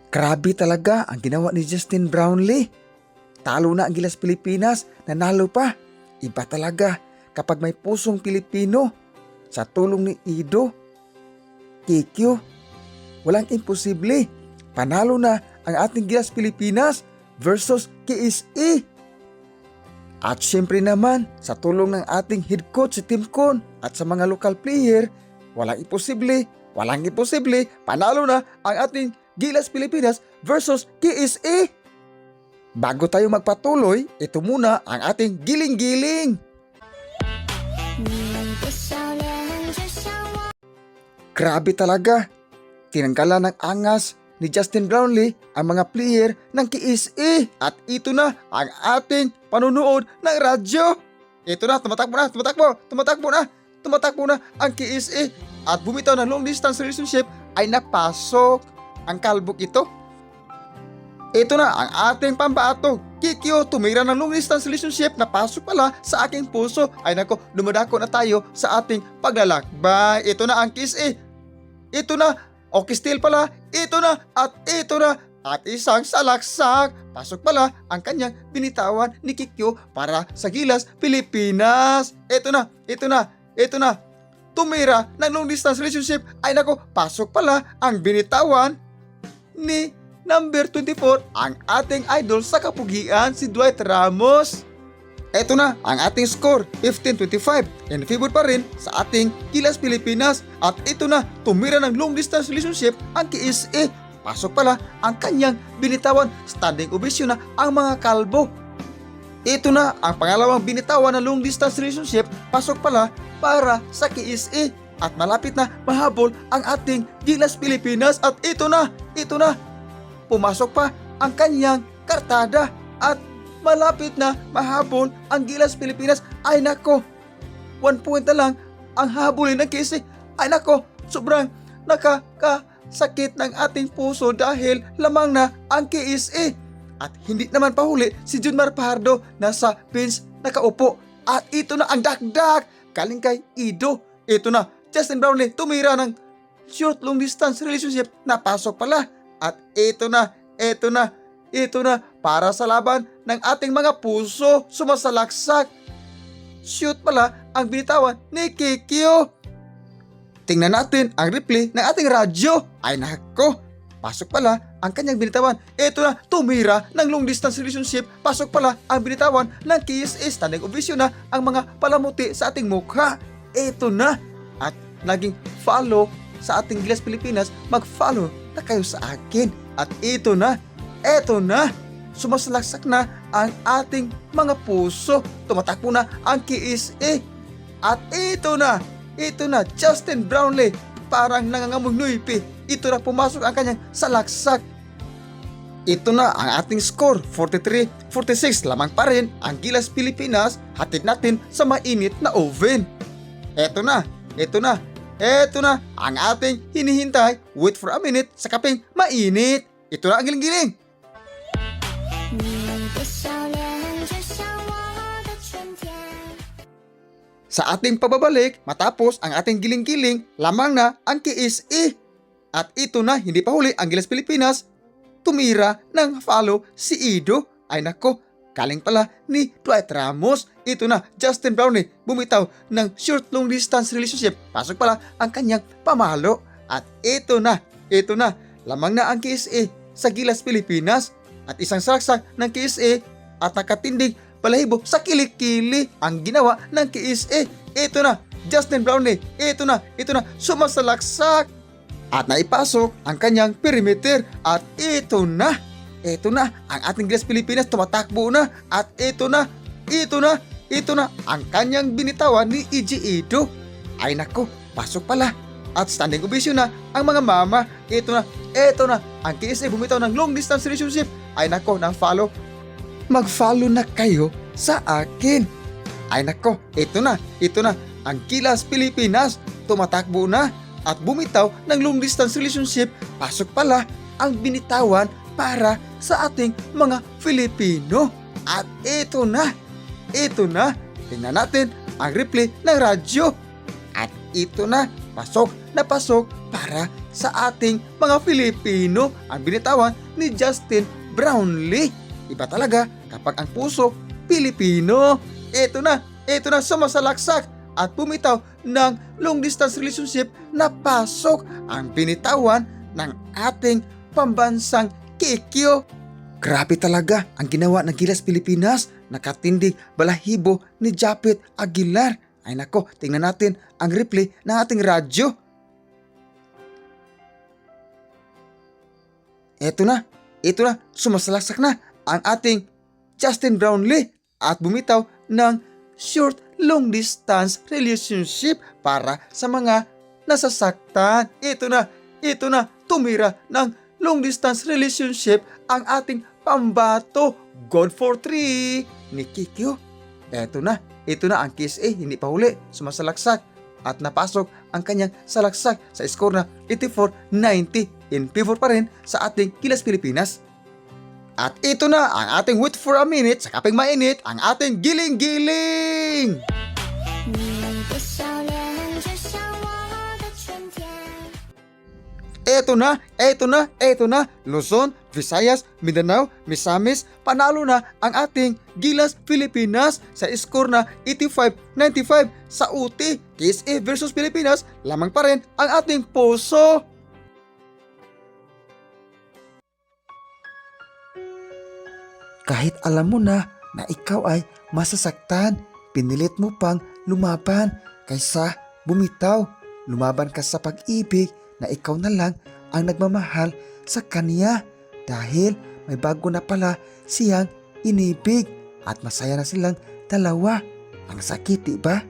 Grabe talaga ang ginawa ni Justin Brownlee. Talo na ang Gilas Pilipinas, nanalo pa. Iba talaga kapag may pusong Pilipino. Sa tulong ni Ido, Kikyo, walang imposible. Panalo na ang ating Gilas Pilipinas versus KSE. At syempre naman, sa tulong ng ating head coach si Tim Con at sa mga local player, walang imposible, panalo na ang ating Gilas Pilipinas versus KSE. Bago tayo magpatuloy, ito muna ang ating giling-giling. Grabe talaga, tinanggalan ng angas ni Justin Brownlee ang mga player ng KSE at ito na ang ating panunood ng radyo. Ito na, tumatakbo na ang KSE at bumitaw ng long distance relationship ay napasok ang kalbok ito. Ito na ang ating pambato. Kikyo, tumira ng long distance relationship, napasok pala sa aking puso. Ay nako, dumadako na tayo sa ating paglalakbay. Ito na ang KSE. Ito na, okay still pala, ito na, at isang salaksak. Pasok pala ang kanyang binitawan ni Kikyo para sa Gilas Pilipinas. Ito na, tumira ng long distance relationship. Ay nako, pasok pala ang binitawan ni number 24, ang ating idol sa kapugian, si Dwight Ramos. Ito na ang ating score, 15-25, in favor pa rin sa ating Gilas Pilipinas. At ito na, tumira ng long distance relationship ang KSE. Pasok pala ang kanyang binitawan, standing ovation na ang mga kalbo. Ito na ang pangalawang binitawan ng long distance relationship, pasok pala para sa KSE. At malapit na mahabol ang ating Gilas Pilipinas. At ito na, pumasok pa ang kanyang kartada at malapit na mahabol ang Gilas Pilipinas. Ay nako, 1 point na lang ang habulin ng KSE. Ay nako, sobrang nakakasakit ng ating puso dahil lamang na ang KSE. At hindi naman pahuli si Junmar Fajardo, nasa bench nakaupo. At ito na ang dakdak galing kay Ido. Ito na, Justin Brownlee tumira ng short long distance relationship, napasok pala. At ito na para sa laban ng ating mga puso, sumasalaksak. Shoot pala ang binitawan ni Kikyo. Tingnan natin ang replay ng ating radyo. Ay nako, pasok pala ang kanyang binitawan. Ito na, tumira ng long distance relationship. Pasok pala ang binitawan ng KSE. Standing ovation na ang mga palamuti sa ating mukha. Ito na, at naging follow sa ating Gilas Pilipinas. Mag-follow na kayo sa akin. At ito na, sumasalaksak na ang ating mga puso. Tumatakbo na ang KSE. At ito na, Justin Brownlee parang nangangamoy nuipi. Ito na, pumasok ang kanyang salaksak. Ito na ang ating score, 43-46. Lamang pa rin ang Gilas Pilipinas. Hatid natin sa mainit na oven. Ito na ang ating hinihintay. Wait for a minute sa kapeng mainit. Ito na ang giling-giling. Sa ating pababalik, matapos ang ating giling-giling, lamang na ang KSE. At ito na, hindi pa huli ang Gilas Pilipinas. Tumira ng follow si Ido. Ay nako, galing pala ni Dwight Ramos. Ito na, Justin Brownlee bumitaw ng short long distance relationship. Pasok pala ang kanyang pamalo. At ito na, lamang na ang KSE sa Gilas Pilipinas. At isang saksak ng KSE at nakatindig balahibo sa kilikili ang ginawa ng KSE. Ito na, Justin Brownlee. Ito na, sumasalaksak. At naipasok ang kanyang perimeter. At ito na ang ating Gilas Pilipinas, tumatakbo na. At ito na ang kanyang binitawan ni EG Ido. Ay nako, pasok pala. At standing ovation na ang mga mama. Ito na ang KSE bumitaw ng long distance relationship. Ay nako, na-follow. Mag-follow na kayo sa akin. Ay nako, ito na ang Gilas Pilipinas, tumatakbo na at bumitaw ng long distance relationship. Pasok pala ang binitawan para sa ating mga Filipino. At ito na, tingnan natin ang replay ng radyo. At ito na, pasok para sa ating mga Filipino ang binitawan ni Justin Brownlee. Iba talaga kapag ang puso Pilipino. Ito na sumasalaksak at bumitaw ng long distance relationship na pasok ang binitawan ng ating pambansang Kikyo. Grabe talaga ang ginawa ng Gilas Pilipinas, nakatindig balahibo ni Japet Aguilar. Ay nako, tingnan natin ang replay ng ating radyo. Ito na, sumasalaksak na ang ating Justin Brownlee at bumitaw ng short long distance relationship para sa mga nasasaktan. Ito na, tumira ng long distance relationship ang ating pambato, God for 3 ni Kikyo. Ito na ang KISA, hindi pa huli, sumasalaksak at napasok ang kanyang salaksak sa score na 84-90 in favor pa rin sa ating Gilas Pilipinas. At ito na ang ating wait for a minute sa kaping mainit, ang ating giling-giling! Ito na, Luzon, Visayas, Mindanao, Misamis, panalo na ang ating Gilas Pilipinas sa score na 85-95 sa UT. KSA versus Pilipinas, lamang pa rin ang ating puso. Kahit alam mo na ikaw ay masasaktan, pinilit mo pang lumaban kaysa bumitaw. Lumaban ka sa pag-ibig na ikaw na lang ang nagmamahal sa kanya dahil may bago na pala siyang inibig at masaya na silang dalawa. Ang sakit, diba?